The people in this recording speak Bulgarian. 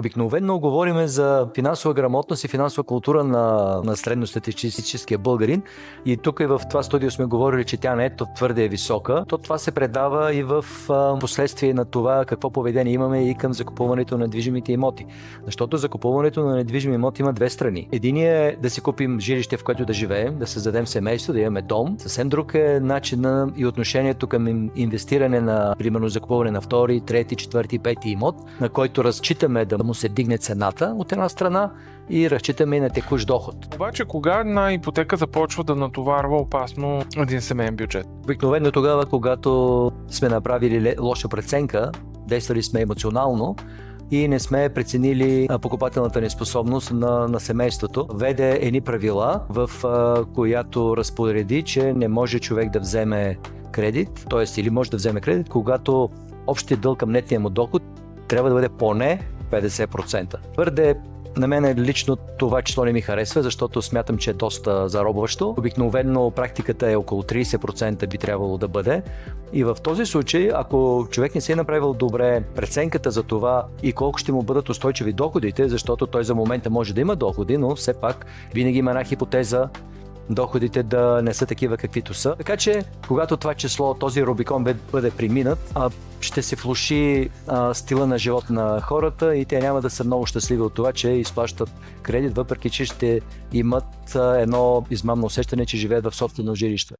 Обикновено говорим за финансова грамотност и финансова култура на средностатистическия българин и тук и в това студио сме говорили, че тя не е твърде висока. То това се предава и в последствие на това какво поведение имаме и към закупуването на недвижимите имоти. Защото закупуването на недвижими имоти има две страни. Единият е да си купим жилище, в което да живеем, да създадем семейство, да имаме дом. Съвсем друг е начинът и отношението към инвестиране на, примерно, закупуване на втори, трети, четвърти, пети имот, на който разчитаме да му се дигне цената от една страна и разчитаме и на текущ доход. Обаче кога една ипотека започва да натоварва опасно един семейен бюджет? Обикновено тогава, когато сме направили лоша преценка, действали сме емоционално и не сме преценили покупателната неспособност на семейството. Веде едни правила, в която разпореди, че не може човек да вземе кредит, т.е. или може да вземе кредит, когато общият дълг към нетния му доход трябва да бъде поне 50%. Твърде на мен лично това число не ми харесва, защото смятам, че е доста заробващо. Обикновено практиката е около 30% би трябвало да бъде. И в този случай, ако човек не си е направил добре преценката за това и колко ще му бъдат устойчиви доходите, защото той за момента може да има доходи, но все пак винаги има една хипотеза доходите да не са такива каквито са. Така че, когато това число, този Рубикон бъде преминат, ще се влоши стила на живот на хората и те няма да са много щастливи от това, че изплащат кредит, въпреки че ще имат едно измамно усещане, че живеят в собствено жилище.